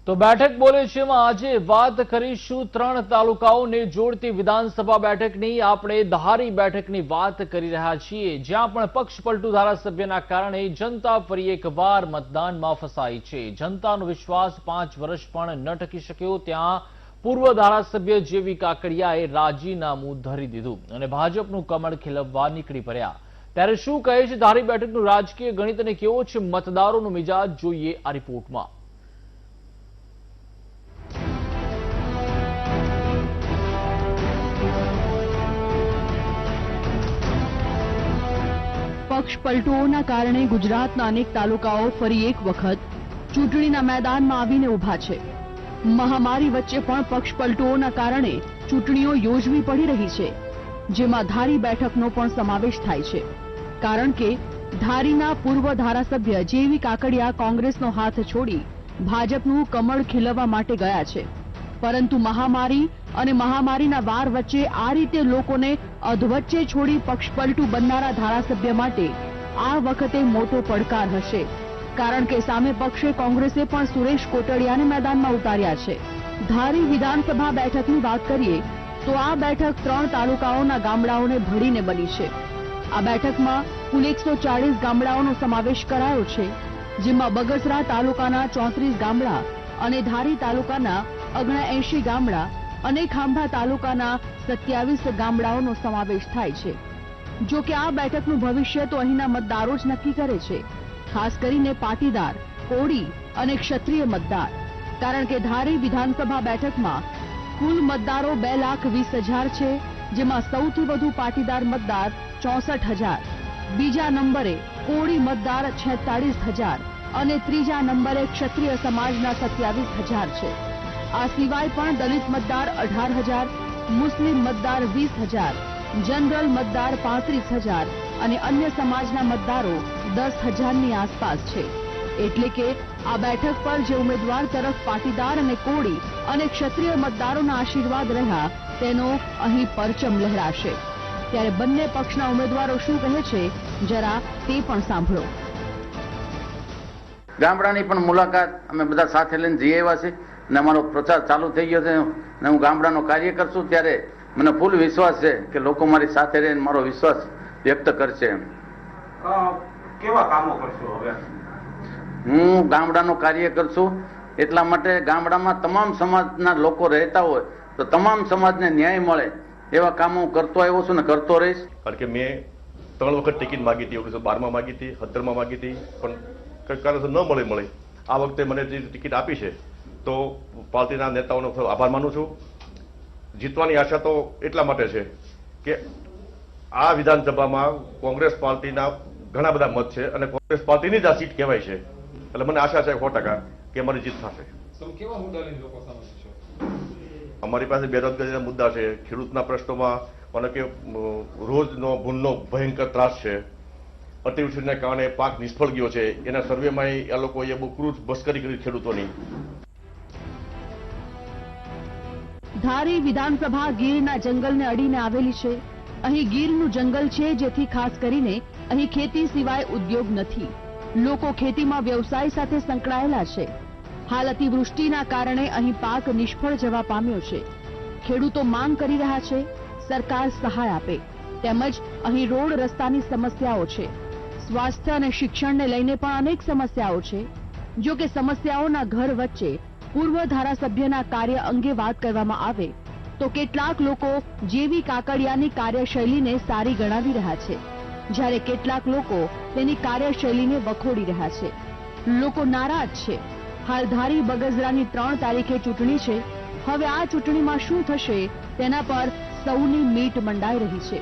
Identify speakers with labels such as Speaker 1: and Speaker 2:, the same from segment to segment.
Speaker 1: તો બેઠક બોલે છે માં આજે વાત કરીશું 3 તાલુકાઓને જોડતી વિધાનસભા બેઠકની। આપણે ધારી બેઠકની વાત કરી રહ્યા છીએ, જ્યાં પણ પક્ષ પલટુ ધારાસભ્યના કારણે જનતા ફરી એકવાર મતદાનમાં ફસાઈ છે। જનતાનો વિશ્વાસ 5 વર્ષ પણ ન ટકી શક્યો, ત્યાં પૂર્વ ધારાસભ્ય જેવી કાકડિયાએ રાજીનામું ધરી દીધું અને ભાજપનું કમળ ખીલવવા નીકળી પડ્યા। ત્યારે શું કહે છે ધારી બેઠકનું રાજકીય ગણિત અને કેવો છે મતદારોનો મિજાજ, જોઈએ આ રિપોર્ટમાં।
Speaker 2: પક્ષ પલટુઓના કારણે ગુજરાતના અનેક તાલુકાઓ ફરી એક વખત ચૂંટણીના મેદાનમાં આવીને ઊભા છે। મહામારી વચ્ચે પણ પક્ષ પલટુઓના કારણે ચૂંટણીઓ યોજવી પડી રહી છે, જેમાં ધારી બેઠકનો પણ સમાવેશ થાય છે, કારણ કે ધારીના પૂર્વ ધારાસભ્ય જેવી કાકડિયા કોંગ્રેસનો હાથ છોડી ભાજપનું કમળ ખીલવવા માટે ગયા છે। પરંતુ મહામારી અને મહામારીના વાર વચ્ચે આ રીતે લોકોને અધવચ્ચે છોડી પક્ષ પલટુ બનનારા ધારાસભ્ય માટે આ વખતે મોટો પડકાર હશે, કારણ કે સામે પક્ષે કોંગ્રેસે પણ સુરેશ કોટડિયાને મેદાનમાં ઉતાર્યા છે। ધારી વિધાનસભા બેઠકની વાત કરીએ તો આ બેઠક 3 તાલુકાઓના ગામડાઓને ભળીને બની છે। આ બેઠકમાં કુલ 140 ગામડાઓનો સમાવેશ કરાયો છે, જેમાં બગસરા તાલુકાના 34 ગામડા અને ધારી તાલુકાના 79 ગામડા અને ખાંભા તાલુકાના 27 ગામડાઓનો સમાવેશ થાય છે। જો કે આ બેઠકનું ભવિષ્ય તો અહીંના મતદારો જ નક્કી કરે છે, ખાસ કરીને પાટીદાર, કોળી અને ક્ષત્રિય મતદાર, કારણ કે ધારી વિધાનસભા બેઠકમાં કુલ મતદારો 2,20,000 છે, જેમાં સૌથી વધુ પાટીદાર મતદાર 64,000, બીજા નંબરે કોળી મતદાર 46,000 અને ત્રીજા નંબરે ક્ષત્રિય સમાજના 27,000 છે। આ સિવાય પણ દલિત મતદાર 18,000, મુસ્લિમ મતદાર 20,000, જનરલ મતદાર 35,000 અને અન્ય સમાજના મતદારો 10,000ની આસપાસ છે। એટલે કે આ બેઠક પર જે ઉમેદવાર તરફ પાટીદાર અને કોળી અને ક્ષત્રિય મતદારોના આશીર્વાદ રહ્યા તેનો અહીં પરચમ લહેરાશે। ત્યારે બંને પક્ષના ઉમેદવારો શું કહે છે, જરા તે પણ સાંભળો।
Speaker 3: ગામડાની પણ મુલાકાત અમે બધા સાથે લઈને જઈ આવ્યા છીએ અને અમારો પ્રચાર ચાલુ થઈ ગયો છે અને હું ગામડાનો કાર્ય કરશું ત્યારે મને ફૂલ વિશ્વાસ છે કે લોકો મારી સાથે રહીને મારો વિશ્વાસ વ્યક્ત કરશે।
Speaker 4: કેવા કામો કરશો હવે?
Speaker 3: હું ગામડાનો કાર્ય કરશું એટલા માટે ગામડામાં તમામ સમાજના લોકો રહેતા હોય તો તમામ સમાજને ન્યાય મળે એવા કામો હું કરતો આવ્યો છું ને કરતો રહીશ।
Speaker 5: કારણ કે મેં 3 વખત ટિકિટ માગી હતી, 1912માં માગી હતી, 17માં માગી હતી, પણ કંઈક કારણસર ન મળી। આ વખતે મને જે ટિકિટ આપી છે તો પાર્ટીના નેતાઓનો આભાર માનું છું। જીતવાની આશા તો એટલા માટે છે કે આ વિધાનસભામાં કોંગ્રેસ પાર્ટીના ઘણા બધા મત છે અને કોંગ્રેસ પાર્ટીની જ આ સીટ કહેવાય છે, એટલે મને આશા છે 100% કે અમારી જીત થશે।
Speaker 4: કેવા મુદ્દા લઈને લોકો સામે છે?
Speaker 5: અમારી પાસે બેરોજગારીના મુદ્દા છે, ખેડૂતના પ્રશ્નોમાં મને કે રોજનો ભૂનનો ભયંકર ત્રાસ છે, અતિવૃષ્ટિના કારણે પાક નિષ્ફળ ગયો છે, એના સર્વેમાં આ લોકોએ બહુ ક્રૂર મસ્કરી કરી ખેડૂતોની।
Speaker 2: ધારી વિધાનસભા ગીરના જંગલને અડીને આવેલી છે। અહીં ગીરનું જંગલ છે, જેથી ખાસ કરીને અહીં ખેતી સિવાય ઉદ્યોગ નથી। લોકો ખેતીમાં વ્યવસાય સાથે સંકળાયેલા છે। હાલ અતિવૃષ્ટિના કારણે અહીં પાક નિષ્ફળ જવા પામ્યો છે। ખેડૂતો માંગ કરી રહ્યા છે સરકાર સહાય આપે, તેમજ અહીં રોડ રસ્તાની સમસ્યાઓ છે। સ્વાસ્થ્ય અને શિક્ષણને લઈને પણ અનેક સમસ્યાઓ છે। જો કે સમસ્યાઓના ઘર વચ્ચે પૂર્વ ધારાસભ્યના કાર્ય અંગે વાત કરવામાં આવે તો કેટલાક લોકો જેવી કાકડિયાની કાર્યશૈલીને સારી ગણાવી રહ્યા છે, જ્યારે કેટલાક લોકો તેની કાર્યશૈલીને વખોડી રહ્યા છે। લોકો નારાજ છે। હાલ ધારી બગસરાની 3 તારીખે ચૂંટણી છે। હવે આ ચૂંટણીમાં શું થશે તેના પર સૌની મીટ મંડાઈ રહી છે,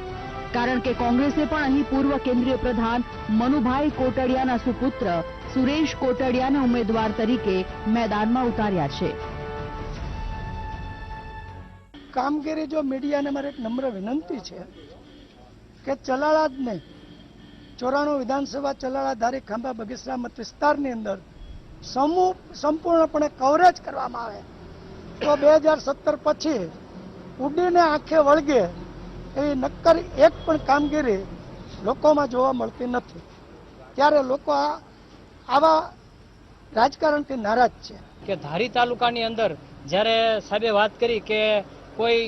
Speaker 2: કારણ કે કોંગ્રેસે પણ અહીં પૂર્વ કેન્દ્રીય પ્રધાન મનુભાઈ કોટડિયાના સુપુત્ર સુરેશ કોટડિયાને ઉમેદવાર તરીકે મેદાનમાં ઉતાર્યા છે।
Speaker 6: કામગીરી જો મીડિયાને મારે એક નમ્ર વિનંતી છે કે ચલાળા જ નહીં, 94 વિધાનસભા ચલાળા ધારી ખાંભા બગસરા મત વિસ્તારની અંદર સંપૂર્ણપણે કવરેજ કરવામાં આવે તો 2017 પછી ઉડીને આંખે વળગે એવી નક્કર એક પણ કામગીરી લોકોમાં જોવા મળતી નથી। ત્યારે લોકો આવા રાજકારણથી નારાજ છે.
Speaker 7: કે ધારી તાલુકાની અંદર જ્યારે સાહેબે વાત કરી કે કોઈ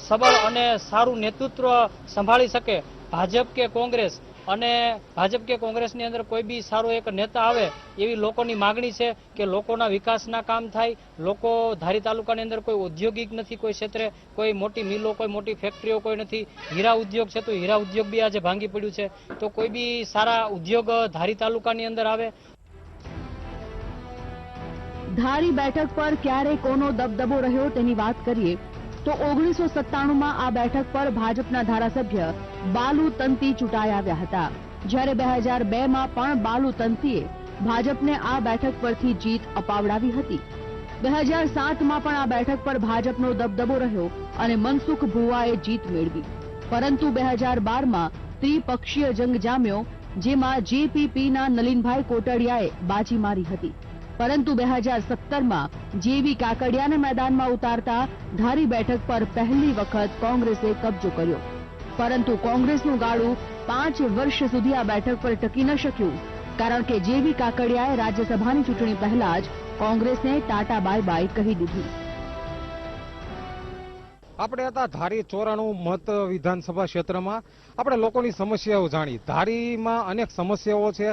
Speaker 7: સબળ અને સારું નેતૃત્વ સંભાળી શકે ભાજપ કે કોંગ્રેસ, અને ભાજપ કે કોંગ્રેસની અંદર કોઈ બી સારો એક નેતા આવે એવી લોકોની માગણી છે કે લોકોના વિકાસના કામ થાય. લોકો ધારી તાલુકાની અંદર કોઈ ઔદ્યોગિક નથી, કોઈ ક્ષેત્રે કોઈ મોટી મિલો, કોઈ મોટી ફેક્ટરીઓ કોઈ નથી. હીરા ઉદ્યોગ છે તો હીરા ઉદ્યોગ બી આજે ભાંગી પડ્યું છે, તો કોઈ બી સારા ઉદ્યોગ ધારી તાલુકાની અંદર આવે.
Speaker 2: ધારી બેઠક પર ક્યારે કોનો દબદબો રહ્યો તેની વાત કરીએ તો 1997માં આ બેઠક પર ભાજપના ધારાસભ્ય બાલુ તંતી ચૂંટાઈ આવ્યા હતા, જ્યારે 2002માં પણ બાલુ તંતીએ ભાજપને આ બેઠક પરથી જીત અપાવડાવી હતી. 2007માં પણ આ બેઠક પર ભાજપનો દબદબો રહ્યો અને મનસુખ ભુવાએ જીત મેળવી, પરંતુ 2012માં ત્રિપક્ષીય જંગ જામ્યો, જેમાં જેપીપીના નલિનભાઈ કોટડિયાએ બાજી મારી હતી. પરંતુ 2017માં જેવી કાકડિયાને મેદાનમાં ઉતારતા ધારી બેઠક પર પહેલી વખત કોંગ્રેસે કબજો કર્યો, પરંતુ કોંગ્રેસનું ગાડું 5 વર્ષ સુધી આ બેઠક પર ટકી ન શક્યું, કારણ કે જેવી કાકડિયાએ રાજ્યસભાની ચૂંટણી પહેલા જ કોંગ્રેસને ટાટા બાય બાય કહી દીધું.
Speaker 8: આપણે હતા ધારી 94 મત વિધાનસભા ક્ષેત્રમાં. આપણે લોકોની સમસ્યાઓ જાણી. ધારીમાં અનેક સમસ્યાઓ છે.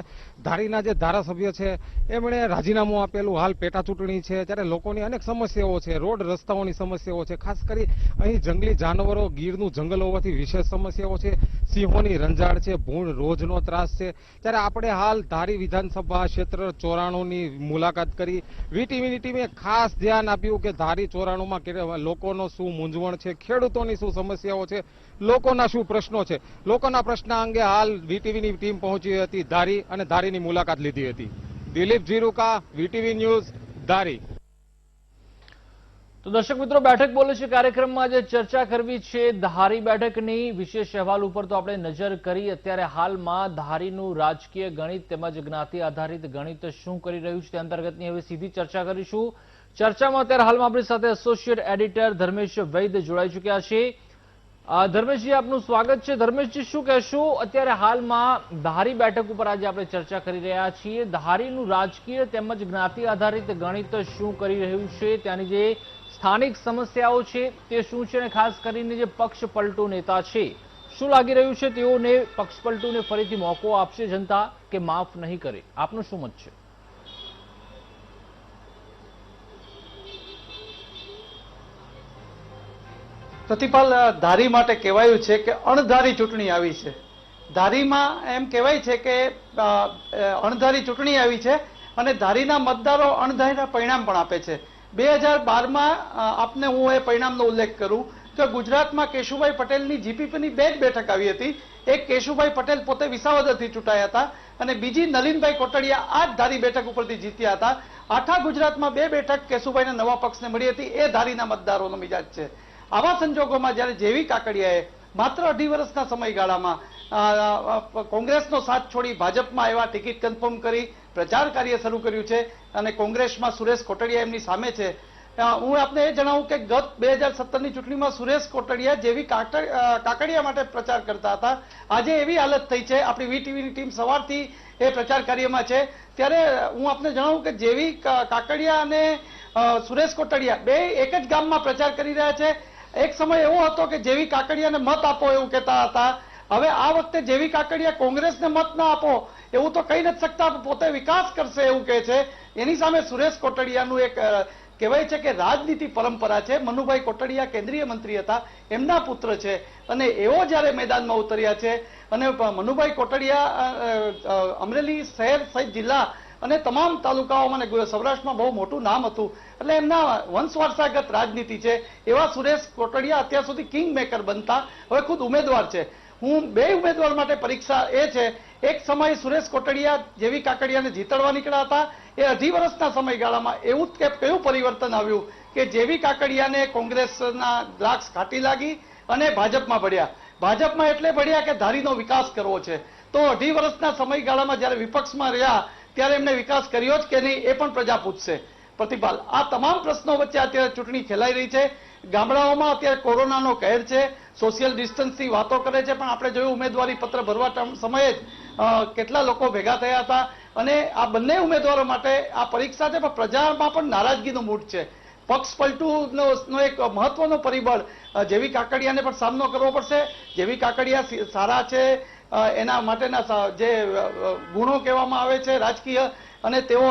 Speaker 8: ધારીના જે ધારાસભ્ય છે એમણે રાજીનામું આપેલું, હાલ પેટા ચૂંટણી છે, ત્યારે લોકોની અનેક સમસ્યાઓ છે. રોડ રસ્તાઓની સમસ્યાઓ છે, ખાસ કરી અહીં જંગલી જાનવરો, ગીરનું જંગલ હોવાથી વિશેષ સમસ્યાઓ છે. સિંહોની રંજાડ છે, ભૂણ રોજનો ત્રાસ છે. ત્યારે આપણે હાલ ધારી વિધાનસભા ક્ષેત્ર 94ની મુલાકાત કરી. વીટીવીની ટીમે ખાસ ધ્યાન આપ્યું કે ધારી 94માં લોકોનો શું મૂંઝવણ છે, ખેડૂતોની શું સમસ્યાઓ છે, લોકોના શું પ્રશ્નો છે. લોકોના પ્રશ્ન અંગે હાલ વીટીવીની ટીમ પહોંચી હતી ધારી અને ધારીની મુલાકાત લીધી હતી. દિલીપ જીરુકા, વીટીવી ન્યૂઝ, ધારી.
Speaker 1: તો દર્શક મિત્રો, બેઠક બોલે છે કાર્યક્રમમાં જે ચર્ચા કરવી છે ધારી બેઠકની વિશેષ અહેવાલ ઉપર તો આપણે નજર કરી. અત્યારે હાલમાં ધારીનું રાજકીય ગણિત તેમજ જ્ઞાતિ આધારિત ગણિત શું કરી રહ્યું છે તે અંતર્ગતની હવે સીધી ચર્ચા કરીશું. ચર્ચામાં અત્યારે હાલમાં આપણી સાથે એસોસિએટ એડિટર ધર્મેશ વૈદ્ય જોડાઈ ચૂક્યા છે. ધર્મેશજી, આપનું સ્વાગત છે. ધર્મેશજી, શું કહેશું, અત્યારે હાલમાં ધારી બેઠક ઉપર આજે આપણે ચર્ચા કરી રહ્યા છીએ. ધારીનું રાજકીય તેમજ જ્ઞાતિ આધારિત ગણિત શું કરી રહ્યું છે, ત્યાંની જે સ્થાનિક સમસ્યાઓ છે તે શું છે, અને ખાસ કરીને જે પક્ષ પલટુ નેતા છે, શું લાગી રહ્યું છે તેઓને પક્ષ પલટુને ફરીથી મોકો આપશે જનતા કે માફ નહીં કરે? આપનું શું મત છે?
Speaker 9: પ્રતિપાલ, ધારી માટે કહેવાયું છે કે અણધારી ચૂંટણી આવી છે. ધારીમાં એમ કહેવાય છે કે અણધારી ચૂંટણી આવી છે અને ધારીના મતદારો અણધારીના પરિણામ પણ આપે છે. 2012માં આપને હું એ પરિણામનો ઉલ્લેખ કરું તો ગુજરાતમાં કેશુભાઈ પટેલની જીપીપીની 2 જ બેઠક આવી હતી. એક કેશુભાઈ પટેલ પોતે વિસાવદરથી ચૂંટાયા હતા અને બીજી નલિનભાઈ કોટડિયા આ જ ધારી બેઠક ઉપરથી જીત્યા હતા. આખા ગુજરાતમાં 2 બેઠક કેશુભાઈના નવા પક્ષને મળી હતી. એ ધારીના મતદારોનો મિજાજ છે. આવા સંજોગોમાં જ્યારે જેવી કાકડિયાએ માત્ર 2.5 વર્ષના સમયગાળામાં કોંગ્રેસનો સાથ છોડી ભાજપમાં આવ્યા, ટિકિટ કન્ફર્મ કરી પ્રચાર કાર્ય શરૂ કર્યું છે અને કોંગ્રેસમાં સુરેશ કોટડિયા એમની સામે છે. હું આપને એ જણાવું કે ગત 2017ની ચૂંટણીમાં સુરેશ કોટડિયા જેવી કાકડિયા માટે પ્રચાર કરતા હતા. આજે એવી હાલત થઈ છે, આપણી વીટીવીની ટીમ સવારથી એ પ્રચાર કાર્યમાં છે. ત્યારે હું આપને જણાવું કે જેવી કાકડિયા અને સુરેશ કોટડિયા 2 એક જ ગામમાં પ્રચાર કરી રહ્યા છે. એક સમય એવો હતો કે જેવી કાકડિયાને મત આપો એવું કહેતા હતા. હવે આ વખતે જેવી કાકડિયા કોંગ્રેસને મત ના આપો એવું તો કહી નથી શકતા, પોતે વિકાસ કરશે એવું કહે છે. એની સામે સુરેશ કોટડિયાનું એક કહેવાય છે કે રાજનીતિ પરંપરા છે. મનુભાઈ કોટડિયા કેન્દ્રીય મંત્રી હતા, એમના પુત્ર છે અને એવો જ્યારે મેદાનમાં ઉતર્યા છે અને મનુભાઈ કોટડિયા અમરેલી શહેર સહિત જિલ્લા અને તમામ તાલુકાઓમાં અને સૌરાષ્ટ્રમાં બહુ મોટું નામ હતું, એટલે એમના વંશવારસાગત રાજનીતિ છે. એવા સુરેશ કોટડિયા અત્યાર સુધી કિંગ મેકર બનતા હવે ખુદ ઉમેદવાર છે. હું 2 ઉમેદવાર માટે પરીક્ષા એ છે, એક સમયે સુરેશ કોટડિયા જેવી કાકડિયાને જીતાડવા નીકળ્યા હતા. એ 2.5 વર્ષના સમયગાળામાં એવું કયું પરિવર્તન આવ્યું કે જેવી કાકડિયાને કોંગ્રેસના દ્રાક્ષ ઘાટી લાગી અને ભાજપમાં ભળ્યા. ભાજપમાં એટલે ભળ્યા કે ધારીનો વિકાસ કરવો છે. તો 2.5 વર્ષના સમયગાળામાં જ્યારે વિપક્ષમાં રહ્યા ત્યારે એમને વિકાસ કર્યો જ કે નહીં એ પણ પ્રજા પૂછશે. પ્રતિપાલ, આ તમામ પ્રશ્નો વચ્ચે અત્યારે ચૂંટણી ખેલાઈ રહી છે. ગામડાઓમાં અત્યારે કોરોનાનો કહેર છે, સોશિયલ ડિસ્ટન્સની વાતો કરે છે, પણ આપણે જોયું ઉમેદવારી પત્ર ભરવા સમયે જ કેટલા લોકો ભેગા થયા હતા અને આ બંને ઉમેદવારો માટે આ પરીક્ષા છે, પણ પ્રજામાં પણ નારાજગીનો મૂડ છે. પક્ષ પલટુનો એક મહત્વનો પરિબળ જેવી કાકડિયાને પણ સામનો કરવો પડશે. જેવી કાકડિયા સારા છે, એના માટેના જે ગુણો કહેવામાં આવે છે રાજકીય, અને તેઓ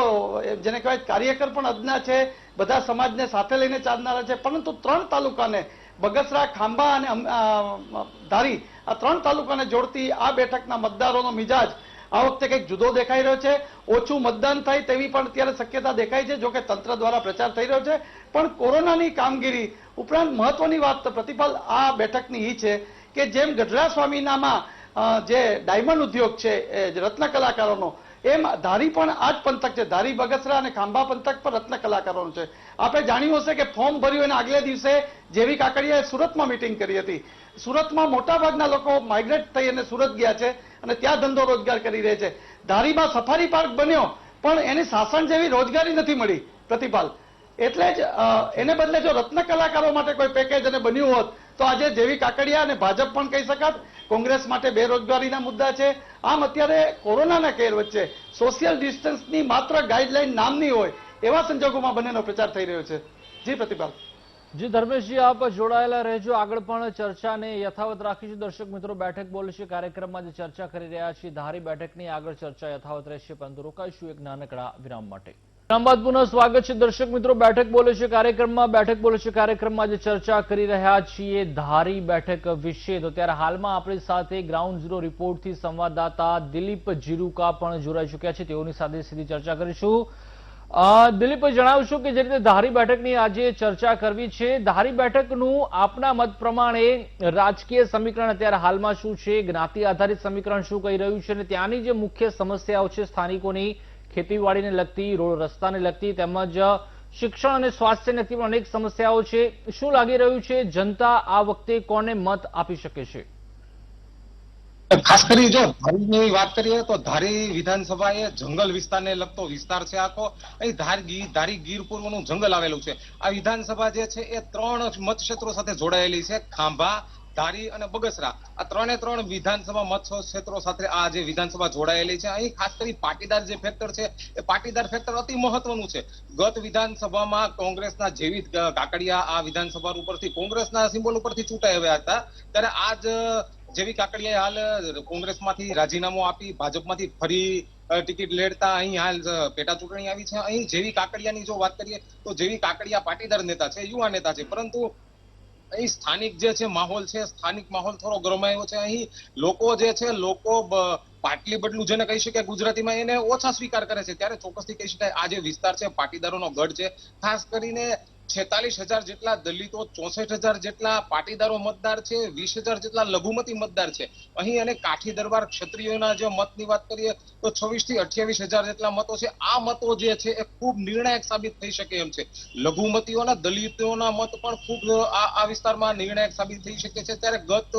Speaker 9: જેને કહેવાય કાર્યકર પણ અદના છે, બધા સમાજને સાથે લઈને ચાલનારા છે. પરંતુ 3 તાલુકાને બગસરા, ખાંભા અને ધારી, આ 3 તાલુકાને જોડતી આ બેઠકના મતદારોનો મિજાજ આ વખતે કંઈક જુદો દેખાઈ રહ્યો છે. ઓછું મતદાન થાય તેવી પણ અત્યારે શક્યતા દેખાય છે. જોકે તંત્ર દ્વારા પ્રચાર થઈ રહ્યો છે, પણ કોરોનાની કામગીરી ઉપરાંત મહત્વની વાત પ્રતિપાલ આ બેઠકની એ છે કે જેમ ગઢડા સ્વામીનામાં જે ડાયમંડ ઉદ્યોગ છે રત્ન કલાકારોનો, એમ ધારી પણ આ જ પંથક છે. ધારી, બગસરા અને ખાંભા પંથક પર રત્ન કલાકારોનો છે. આપણે જાણ્યું હશે કે ફોર્મ ભર્યું એના આગલે દિવસે જેવી કાકડિયાએ સુરતમાં મિટિંગ કરી હતી. સુરતમાં મોટાભાગના લોકો માઇગ્રેટ થઈ અને સુરત ગયા છે અને ત્યાં ધંધો રોજગાર કરી રહે છે. ધારીમાં સફારી પાર્ક બન્યો, પણ એની શાસન જેવી રોજગારી નથી મળી પ્રતિપાલ. એટલે જ એને બદલે જો રત્ન કલાકારો માટે કોઈ પેકેજ અને બન્યું હોત તો આજે જેવી કાકડિયા અને ભાજપ પણ કહી શકાત. કોંગ્રેસ માટે બેરોજગારીના મુદ્દા છે. આમ અત્યારે કોરોનાના કેર વચ્ચે સોશિયલ ડિસ્ટન્સની માત્ર ગાઈડલાઈન નામની હોય એવા સંજોગોમાં બંનેનો પ્રચાર થઈ રહ્યો છે. જી પ્રતિપાલ.
Speaker 1: જી ધર્મેશજી, આપ જોડાયેલા રહેજો. આગળ પણ ચર્ચાને યથાવત રાખીશું. દર્શક મિત્રો, બેઠક બોલે છે કાર્યક્રમમાં જે ચર્ચા કરી રહ્યા છીએ ધારી બેઠકની આગળ ચર્ચા યથાવત રહેશે, પરંતુ રોકાઈશું એક નાનકડા વિરામ માટે. વિરામ બાદ પુનઃ સ્વાગત છે. દર્શક મિત્રો, બેઠક બોલે છે કાર્યક્રમમાં જે ચર્ચા કરી રહ્યા છીએ ધારી બેઠક વિશે, તો ત્યારે હાલમાં આપણી સાથે ગ્રાઉન્ડ ઝીરો રિપોર્ટથી સંવાદદાતા દિલીપ જીરુકા પણ જોડાઈ ચૂક્યા છે. તેઓની સાથે સીધી ચર્ચા કરીશું. દિલીપભાઈ, જણાવશો કે જે રીતે ધારી બેઠકની આજે ચર્ચા કરવી છે, ધારી બેઠકનું આપના મત પ્રમાણે રાજકીય સમીકરણ અત્યારે હાલમાં શું છે, જ્ઞાતિ આધારિત સમીકરણ શું કહી રહ્યું છે, અને ત્યાંની જે મુખ્ય સમસ્યાઓ છે સ્થાનિકોની, ખેતીવાડીને લગતી, રોડ રસ્તાને લગતી, તેમજ શિક્ષણ અને સ્વાસ્થ્યને લગતી પણ અનેક સમસ્યાઓ છે. શું લાગી રહ્યું છે, જનતા આ વખતે કોને મત આપી શકે છે?
Speaker 8: ખાસ કરી જો ધારીની વાત કરીએ તો ધારી વિધાનસભા એ જંગલ વિસ્તારને લગતો વિસ્તાર છે આખો. અહીં ધારી ગીર પૂર્વનું જંગલ આવેલું છે. આ વિધાનસભા જે છે એ 3 મતક્ષેત્રો સાથે જોડાયેલી છે. ખાંભા, ધારી અને બગસરા, આ 3 વિધાનસભા મતક્ષેત્રો સાથે આ જે વિધાનસભા જોડાયેલી છે. અહીં ખાસ કરી પાટીદાર જે ફેક્ટર છે એ પાટીદાર ફેક્ટર અતિ મહત્વનું છે. ગત વિધાનસભામાં કોંગ્રેસના જેવી કાકડિયા આ વિધાનસભા ઉપરથી કોંગ્રેસના સિમ્બોલ ઉપરથી ચૂંટાઈ આવ્યા હતા, ત્યારે આજ જેવી કાકડિયાએ હાલ કોંગ્રેસમાંથી રાજીનામું આપી ભાજપમાંથી ફરી ટિકિટ લેડતા અહીં હાલ પેટા ચૂંટણી આવી છે. અહીં જેવી કાકડિયાની જો વાત કરીએ તો જેવી કાકડિયા પાટીદાર નેતા છે, યુવા નેતા છે, પરંતુ અહીં સ્થાનિક જે છે માહોલ છે, સ્થાનિક માહોલ થોડો ગરમાયો છે. અહીં લોકો જે છે, લોકો પાટલી બદલું જેને કહી શકાય ગુજરાતીમાં, એને ઓછા સ્વીકાર કરે છે. ત્યારે ચોક્કસથી કહી શકાય આ જે વિસ્તાર છે પાટીદારોનો ગઢ છે. ખાસ કરીને 46,000 જેટલા દલિતો, 64,000 જેટલા પાટીદારો મતદાર છે, 20,000 જેટલા લઘુમતી મતદાર છે. અહીં અને કાઠી દરબાર ક્ષત્રિયોના જે મતની વાત કરીએ તો 26,000 થી 28,000 જેટલા મતો છે. આ મતો જે છે એ ખૂબ નિર્ણાયક સાબિત થઈ શકે એમ છે. લઘુમતીઓના, દલિતોના મત પણ ખૂબ આ વિસ્તારમાં નિર્ણાયક સાબિત થઈ શકે છે. ત્યારે ગત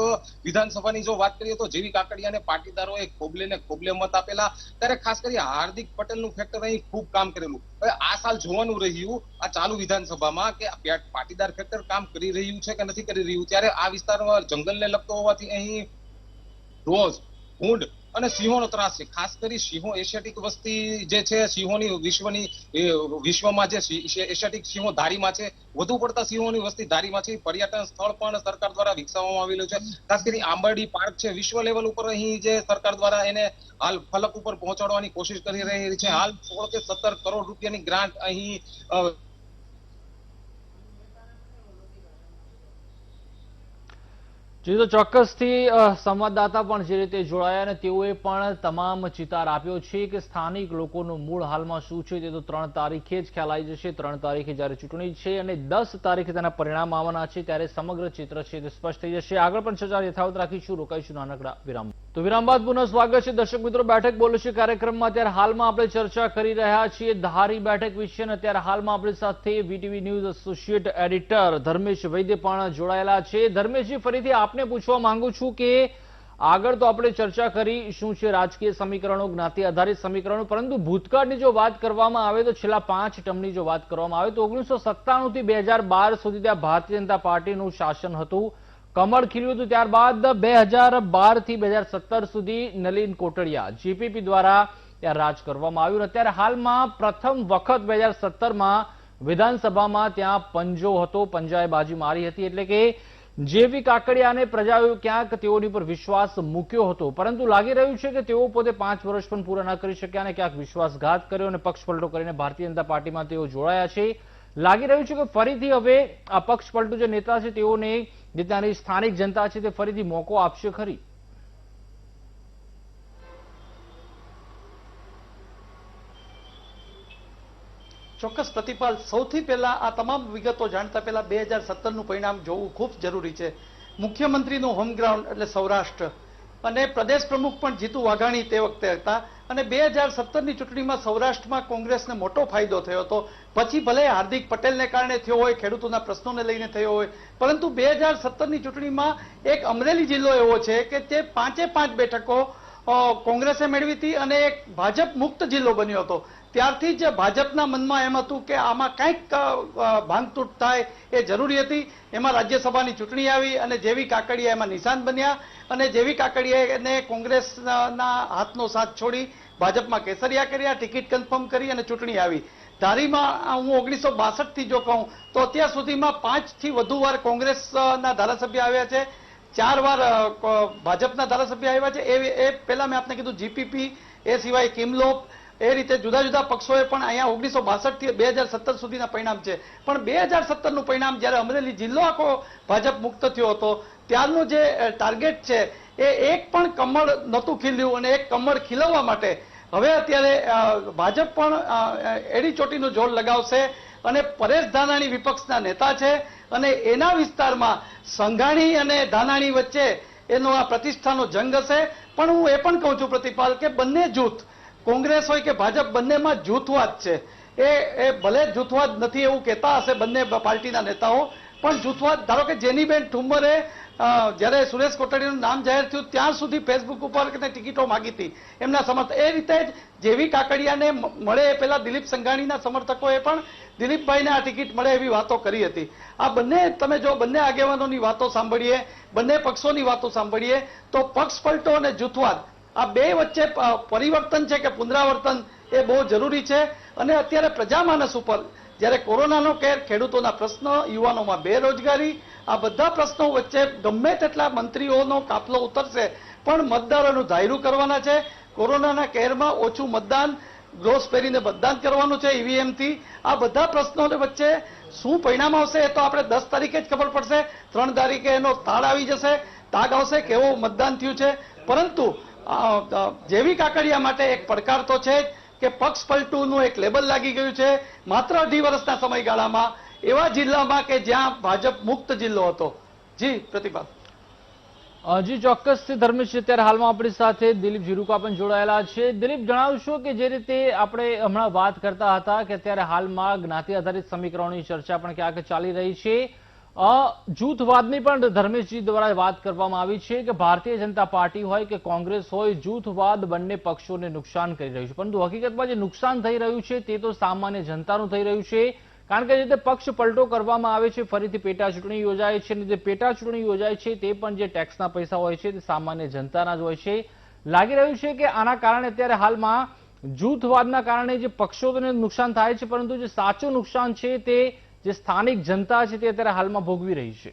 Speaker 8: વિધાનસભાની જો વાત કરીએ તો જેવી કાકડિયાને પાટીદારોએ ખોબલે ને ખોબલે મત આપેલા. ત્યારે ખાસ કરી હાર્દિક પટેલનું ફેક્ટર અહીં ખૂબ કામ કરેલું. હવે આ સાલ જોવાનું રહ્યું આ ચાલુ વિધાનસભામાં કે પાટીદાર ફેક્ટર કામ કરી રહ્યું છે કે નથી કરી રહ્યું. ત્યારે આ વિસ્તારમાં જંગલને લગતો હોવાથી અહીં રોજ, ભૂંડ અને સિંહોનો ત્રાસ છે. ખાસ કરી સિંહો, એશિયાટિક વસ્તી જે છે સિંહોની વિશ્વમાં જે એશિયાટિક સિંહો ધારીમાં છે, વધુ પડતા સિંહોની વસ્તી ધારીમાં છે. પર્યટન સ્થળ પણ સરકાર દ્વારા વિકસાવવામાં આવેલું છે. ખાસ કરી આંબરડી પાર્ક છે, વિશ્વ લેવલ ઉપર અહીં જે સરકાર દ્વારા એને હાલ ફલક ઉપર પહોંચાડવાની કોશિશ કરી રહી છે. હાલ 16 કે 17 કરોડ રૂપિયાની ગ્રાન્ટ અહીં
Speaker 1: જી, તો ચોક્કસથી સંવાદદાતા પણ જે રીતે જોડાયા અને તેઓએ પણ તમામ ચિતાર આપ્યો છે કે સ્થાનિક લોકોનું મૂળ હાલમાં શું છે તે તો 3 તારીખે જ ખ્યાલ આવી જશે. 3 તારીખે જ્યારે ચૂંટણી છે અને 10 તારીખે તેના પરિણામ આવવાના છે, ત્યારે સમગ્ર ચિત્ર છે તે સ્પષ્ટ થઈ જશે. આગળ પણ ચર્ચા યથાવત રાખીશું. રોકાઈશું નાનકડા વિરામ. તો વિરામ બાદ પુનઃ સ્વાગત છે. દર્શક મિત્રો, બેઠક બોલે છે કાર્યક્રમમાં ત્યારે હાલમાં આપણે ચર્ચા કરી રહ્યા છીએ ધારી બેઠક વિશે, અને ત્યારે હાલમાં આપણી સાથે VTV news associate editor Dharmesh Vaidya પણ જોડાયેલા છે. ધર્મેશજી, ફરીથી આપને પૂછવા માંગુ છું કે આગળ તો આપણે ચર્ચા કરી શું છે રાજકીય સમીકરણો, જ્ઞાતિ આધારિત સમીકરણો, પરંતુ ભૂતકાળની જો વાત કરવામાં આવે તો છેલ્લા 5 ટર્મની જો વાત કરવામાં આવે તો 1997 થી 2012 સુધી ત્યાં ભારતીય જનતા પાર્ટીનું શાસન હતું, કમળ ખીલ્યું હતું. ત્યારબાદ 2012 થી 2017 સુધી નલિન કોટડિયા જીપીપી દ્વારા ત્યાં રાજ કરવામાં આવ્યું. અત્યારે હાલમાં પ્રથમ વખત 2017માં વિધાનસભામાં ત્યાં પંજો હતો, પંજાએ બાજી મારી હતી. એટલે કે જેવી કાકડિયાને પ્રજાએ ક્યાંક તેઓની પર વિશ્વાસ મૂક્યો હતો, પરંતુ લાગી રહ્યું છે કે તેઓ પોતે 5 વર્ષ પણ પૂરા ન કરી શક્યા અને ક્યાંક વિશ્વાસઘાત કર્યો અને પક્ષ પલટો કરીને ભારતીય જનતા પાર્ટીમાં તેઓ જોડાયા છે. લાગી રહ્યું છે કે ફરીથી હવે આ પક્ષ પલટો જે નેતા છે તેઓને જે ત્યાંની સ્થાનિક જનતા છે તે ફરીથી મોકો આપશે ખરી?
Speaker 9: ચોક્કસ પ્રતિપાલ, સૌથી પહેલા આ તમામ વિગતો જાણતા પહેલા 2017નું પરિણામ જોવું ખૂબ જરૂરી છે. મુખ્યમંત્રીનું હોમ ગ્રાઉન્ડ એટલે સૌરાષ્ટ્ર અને પ્રદેશ પ્રમુખ પણ જીતુ વાઘાણી તે વખતે હતા અને 2017ની ચૂંટણીમાં સૌરાષ્ટ્રમાં કોંગ્રેસને મોટો ફાયદો થયો હતો. પછી ભલે હાર્દિક પટેલને કારણે થયો હોય, ખેડૂતોના પ્રશ્નોને લઈને થયો હોય, પરંતુ 2017ની ચૂંટણીમાં એક અમરેલી જિલ્લો એવો છે કે તે 5 બેઠકો કોંગ્રેસે મેળવી હતી અને એક ભાજપ મુક્ત જિલ્લો બન્યો હતો. ત્યારથી જ ભાજપના મનમાં એમ હતું કે આમાં કંઈક ભાંગતૂટ થાય એ જરૂરી હતી. એમાં રાજ્યસભાની ચૂંટણી આવી અને જેવી કાકડિયા એમાં નિશાન બન્યા અને જેવી કાકડિયાને કોંગ્રેસના હાથનો સાથ છોડી ભાજપમાં કેસરિયા કર્યા, ટિકિટ કન્ફર્મ કરી અને ચૂંટણી આવી. ધારીમાં હું 1962 થી જો કહું તો અત્યાર સુધીમાં 5 થી વધુ વાર કોંગ્રેસના ધારાસભ્ય આવ્યા છે, 4 વાર ભાજપના ધારાસભ્ય આવ્યા છે. એ પહેલા મેં આપને કીધું જીપીપી, એ સિવાય કિમલોપ, એ રીતે જુદા જુદા પક્ષોએ પણ અહીંયા 1962 થી 2017 સુધીના પરિણામ છે. પણ 2017નું પરિણામ જ્યારે અમરેલી જિલ્લો આખો ભાજપ મુક્ત થયો હતો ત્યારનું જે ટાર્ગેટ છે એ એક પણ કમળ નહોતું ખીલ્યું અને એક કમળ ખીલવવા માટે હવે અત્યારે ભાજપ પણ એડી ચોટીનું જોર લગાવશે અને પરેશ ધાનાણી વિપક્ષના નેતા છે અને એના વિસ્તારમાં સંઘાણી અને ધાનાણી વચ્ચે એનો આ પ્રતિષ્ઠાનો જંગ હશે. પણ હું એ પણ કહું છું પ્રતિપાલ કે બંને જૂથ, કોંગ્રેસ હોય કે ભાજપ, બંનેમાં જૂથવાદ છે. એ ભલે જૂથવાદ નથી એવું કહેતા હશે બંને પાર્ટીના નેતાઓ, પણ જૂથવાદ, ધારો કે જેનીબેન ઠુમ્મરે જ્યારે સુરેશ કોટડીનું નામ જાહેર થયું ત્યાં સુધી ફેસબુક ઉપર ટિકિટો માગી હતી એમના સમર્થક. એ રીતે જ જેવી કાકડિયાને મળે એ પહેલા દિલીપ સંઘાણીના સમર્થકોએ પણ દિલીપભાઈને આ ટિકિટ મળે એવી વાતો કરી હતી. આ બંને તમે જો બંને આગેવાનોની વાતો સાંભળીએ, બંને પક્ષોની વાતો સાંભળીએ તો પક્ષ પલટો અને જૂથવાદ આ બે વચ્ચે પરિવર્તન છે કે પુનરાવર્તન એ બહુ જરૂરી છે. અને અત્યારે પ્રજામાનસ ઉપર જ્યારે કોરોનાનો કેર, ખેડૂતોના પ્રશ્ન, યુવાનોમાં બેરોજગારી, આ બધા પ્રશ્નો વચ્ચે ગમે તેટલા મંત્રીઓનો કાફલો ઉતરશે પણ મતદારોનું ધાયરું કરવાના છે. કોરોનાના કેરમાં ઓછું મતદાન, ગ્લોવ્સ પહેરીને મતદાન કરવાનું છે ઈવીએમથી. આ બધા પ્રશ્નો વચ્ચે શું પરિણામ આવશે એ તો આપણે 10 તારીખે જ ખબર પડશે. 3 તારીખે એનો તાગ આવી જશે, તાગ આવશે કેવું મતદાન થયું છે. પરંતુ જેવી કાકડિયા માટે એક પડકાર તો છે કે પક્ષ પલટુનું એક લેબલ લાગી ગયું છે માત્ર 2.5 વર્ષના સમયગાળામાં એવા જિલ્લામાં કે જ્યાં ભાજપ મુક્ત જિલ્લો હતો. જી પ્રતિભા.
Speaker 1: જી ચોક્કસથી ધર્મેશ, અત્યારે હાલમાં આપણી સાથે દિલીપ જીરુકા પણ જોડાયેલા છે. દિલીપ, જણાવશો કે જે રીતે આપણે હમણાં વાત કરતા હતા કે અત્યારે હાલમાં જ્ઞાતિ આધારિત સમીકરણોની ચર્ચા પણ ક્યાંક ચાલી રહી છે, જૂથવાદની પણ ધર્મેશજી દ્વારા વાત કરવામાં આવી છે કે ભારતીય જનતા પાર્ટી હોય કે કોંગ્રેસ હોય, જૂથવાદ બંને પક્ષોને નુકસાન કરી રહ્યું છે. પરંતુ હકીકતમાં જે નુકસાન થઈ રહ્યું છે તે તો સામાન્ય જનતાનું થઈ રહ્યું છે. કારણ કે જે રીતે પક્ષ પલટો કરવામાં આવે છે, ફરીથી પેટા ચૂંટણી યોજાય છે અને જે પેટા ચૂંટણી યોજાય છે તે પણ જે ટેક્સના પૈસા હોય છે તે સામાન્ય જનતાના જ હોય છે. લાગી રહ્યું છે કે આના કારણે અત્યારે હાલમાં જૂથવાદના કારણે જે પક્ષોને નુકસાન થાય છે, પરંતુ જે સાચું નુકસાન છે તે જે સ્થાનિક જનતા છે તે અત્યારે હાલમાં ભોગવી રહી છે.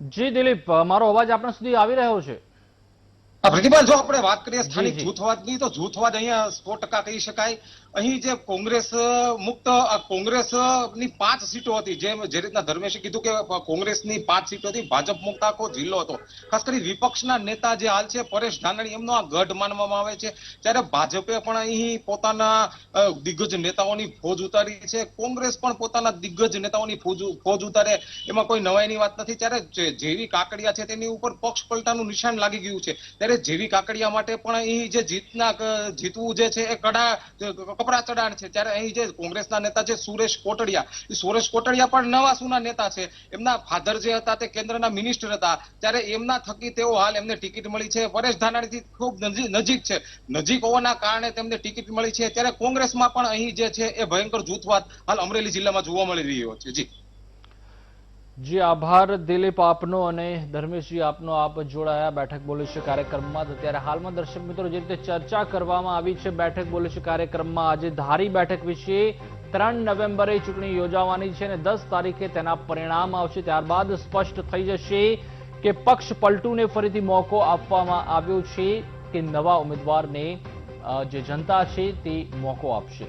Speaker 1: જી દિલીપ, મારો અવાજ આપણા સુધી આવી રહ્યો છે?
Speaker 10: પ્રતિભા, જો આપણે વાત કરીએ સ્થાનિક જૂથવાદની તો જૂથવાદ અહીંયા 100% કહી શકાય. અહીં જે કોંગ્રેસ મુક્ત કોંગ્રેસની 5 સીટો હતી, જે રીતના ધર્મેશે કીધું કે કોંગ્રેસની 5 સીટો હતી, ભાજપ મુક્ત આખો જિલ્લો હતો. ખાસ કરી વિપક્ષના નેતા જે હાલ છે પરેશ ધાનાણી, એમનો આ ગઢ માનવામાં આવે છે. ત્યારે ભાજપે પણ અહીં પોતાના દિગ્ગજ નેતાઓની ફોજ ઉતારી છે, કોંગ્રેસ પણ પોતાના દિગ્ગજ નેતાઓની ફોજ ઉતારે એમાં કોઈ નવાઈની વાત નથી. ત્યારે જેવી કાકડિયા છે તેની ઉપર પક્ષ પલટાનું નિશાન લાગી ગયું છે. ત્યારે ત્યારે જેવી કાકડિયા માટે પણ અહીં જે જીતવું જે છે એ કપડા ચડાણ છે. ત્યારે અહીં જે કોંગ્રેસના નેતા છે સુરેશ કોટડિયા પણ નવા સુના નેતા છે. એમના ફાધર જે હતા તે કેન્દ્રના મિનિસ્ટર હતા. ત્યારે એમના થકી તેઓ હાલ એમને ટિકિટ મળી છે. પરેશ ધાનાણીથી ખૂબ નજીક છે. નજીક હોવાના કારણે તેમને ટિકિટ મળી છે. ત્યારે કોંગ્રેસમાં પણ અહીં જે છે એ ભયંકર જૂથવાદ હાલ અમરેલી જિલ્લામાં જોવા મળી રહ્યો છે.
Speaker 1: જી આભાર દિલીપ આપનો અને ધર્મેશજી આપનો, આપ જોડાયા બેઠક બોલે છે કાર્યક્રમમાં. અત્યારે હાલમાં દર્શક મિત્રો જે રીતે ચર્ચા કરવામાં આવી છે બેઠક બોલે છે કાર્યક્રમમાં, આજે ધારી બેઠક વિશે 3 નવેમ્બરે ચૂંટણી યોજાવાની છે અને 10 તારીખે તેના પરિણામ આવશે. ત્યારબાદ સ્પષ્ટ થઈ જશે કે પક્ષ પલટુને ફરીથી મોકો આપવામાં આવ્યો છે કે નવા ઉમેદવારને જે જનતા છે તે મોકો આપશે.